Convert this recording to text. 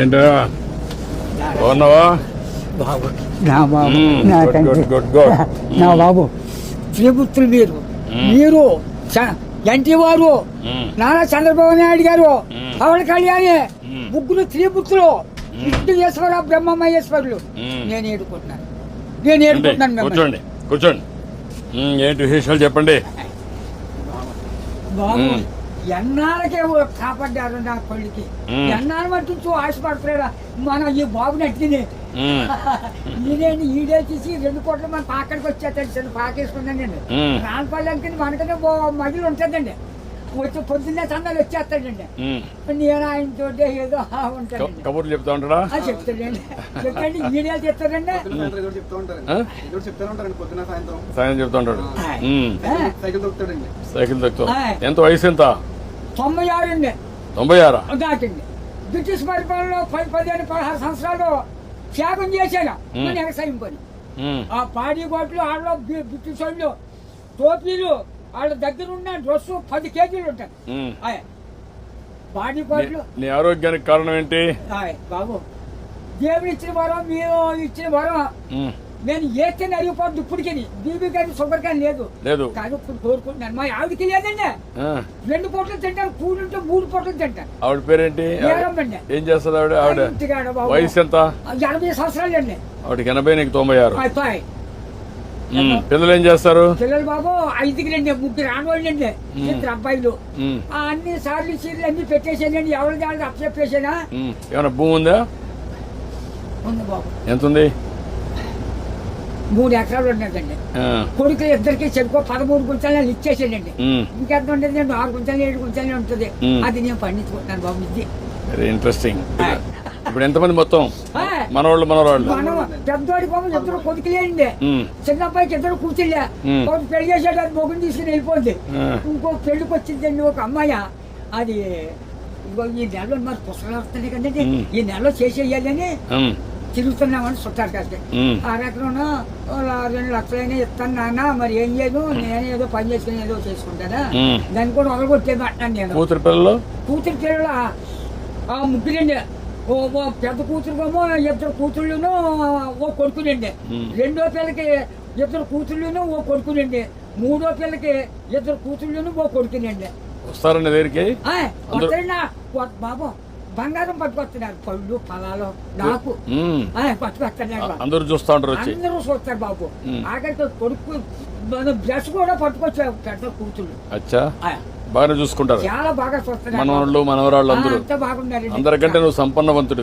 ఏంటో బాగున్నావా? బాబు నా బాబు మ్మ్. నా గుడ్, తండ్రి గుడ్, గుడ్, గుడ్. నా బాబు త్రిపుత్రులు మీరు ఎన్టీ వారు మ్మ్. నారా చంద్రబాబు నాయుడు గారు మ్మ్. పవన్ కళ్యాణ్ మ్మ్. ముగ్గురు త్రిపుత్రులు విష్ణుయేశ్వర బ్రహ్మమహేశ్వరులు మ్మ్. నేను ఏడుకుంటున్నాను రండి, మిమ్మల్ని. కూర్చోండి కూర్చోండి. ఏంటి విశేషాలు చెప్పండి. బాబు మ్మ్. ఎన్నాళ్ళకే కాపాడ్డారు నా కొడుకి మ్మ్. ఎన్నాళ్ళు మట్టు ఆశపడుతున్నాడా మన ఈ బాబు నట్టిని మ్మ్. ఈడేంటి ఈడే తీసి 2 కోట్లు మన పాకడికి వచ్చేస్తాడు పాకేసుకుందండి మ్మ్. రాన్పల్లెంకి మనకనే మగిలి ఉంటుందండి వచ్చి పొద్దున్నే చందాలు వచ్చేస్తాడండి మ్మ్. నేను ఆయన తోటి ఏదో ఉంటాడండి కబుర్లు చెప్తా ఉంటాడా? చెప్తాడండి చెప్పండి ఈడే చెప్తాడండి ఆ? సాయం చెప్తా ఉంటాడు. మ్మ్. సైకిల్ తక్కువ. ఎంత వయసు ఎంత? 96 అండి 96. దాటింది బ్రిటిష్ పరిపాలనలో 15-16 సంవత్సరాలు త్యాగం చేశాను మ్మ్. మన ఎగసాయం పని మ్మ్. ఆ పాడి గోట్లు ఆడలో బ్రిటిష్ వాళ్ళు టోపీలు వాళ్ళ దగ్గర ఉన్న డ్రెస్సు 10 కేజీలు ఉంటాయి మ్మ్. పాడి గోట్లు నీ ఆరోగ్యానికి కారణం ఏంటి? బాబు దేవుడు ఇచ్చిన వరం మీరు ఇచ్చిన వరం మ్మ్. నేను ఏతే అరిగిపోద్దు ఇప్పటికి బీబీ కానీ షుగర్ కానీ లేదు లేదు. కానీ ఇప్పుడు కోరుకుంటున్నాను మా ఆవిడకి లేదండి ఆ. 2 పూటలు తింటాను కూడుంటే 3 పూటలు తింటాను ఆవిడ పేరేంటి? ఏరమ్మండి. ఏం చేస్తుంది ఆవిడ? ఆవిడ ఇంటికాడ బాబు. వయసు ఎంత? 80 సంవత్సరాలు అండి ఆవిడకి 80, నీకు 96. అయిపోయి పిల్లలు ఏం చేస్తారు? పిల్లలు బాబు 5కి 3 ఆడవాళ్ళండి 2 అబ్బాయిలు మ్మ్. అన్ని సార్లు చీరలు అన్ని పెట్టేసానండి ఎవరిది వాళ్ళకి అప్పచెప్పేసానా ఏమైనా భూమి ఉందా? ఉంది బాబు ఎంత ఉంది? 3 ఎకరాలు ఉన్నదండి ఆ. కొడుకులు ఇద్దరికి చెరుకు 13 గుంటలు ఇచ్చేసానండి మ్మ్. ఇంకెంత ఉంటుంది 6 గుంటలు 7 గుంటలు ఉంటుంది మ్మ్. అది నేను పండించుకుంటున్నాను బాబు ఇది వెరీ ఇంట్రెస్టింగ్. ఇప్పుడు ఎంతమంది మొత్తం? ఆ. మనవాళ్ళు మనవరాళ్ళు? మనం పెద్దోడి బాబు 2 కొడుకులేండి మ్మ్. చిన్న అబ్బాయికి 2 కూర్చులే మ్మ్. ఒకటి పెళ్లి చేసాడు అది మొగుని తీసుకుని వెళ్ళిపోయింది ఆ. ఇంకో పెళ్లికి వచ్చిందండి ఒక అమ్మాయి అది ఇగో ఈ నెలలో మరి పుస్తకాలు వస్తున్నాయి కదండి మ్మ్. ఈ నెలలో చేసేయాలని మ్మ్. తిరుగుతున్నామని చుట్టారు కదా మ్మ్. ఆ రకంలో 2 లక్షలైనా ఇస్తాను నాన్న మరి ఏం చేయదు నేను ఏదో పని చేసుకుని ఏదో చేసుకుంటానా మ్మ్. దాన్ని కూడా వదలగొట్టేది అంటాను నేను కూతురు పిల్లలు? కూతురు పిల్లలు ఆ ముగ్గురండి ఓ పెద్ద కూతురుకేమో 2 కూతుళ్ళును ఓ కొడుకునండి మ్మ్. రెండో పిల్లకి 2 కూతుళ్ళును ఓ కొడుకునండి మూడో పిల్లకి 2 కూతుళ్ళును ఓ కొడుకునండి వస్తారండి దగ్గరికి? వస్తారండి బాబు బంగారం పట్టుకొస్తున్నారు పళ్ళు ఫలాలు నాకు మ్మ్. పట్టుకొస్తున్నారు అందరూ చూస్తా ఉంటారు వచ్చి. అందరూ చూస్తారు బాబు మ్మ్. ఆఖరికి కొడుకు మన బ్రష్ కూడా పట్టుకొచ్చారు పెద్ద కూతుళ్ళు అచ్చా, బాగానే చూసుకుంటారు. చాలా బాగా చూస్తున్నారు మనవాళ్ళు మనవరాళ్ళు అందరూ. అంతా బాగున్నారు అందరికంటే నువ్వు సంపన్నవంతుడు.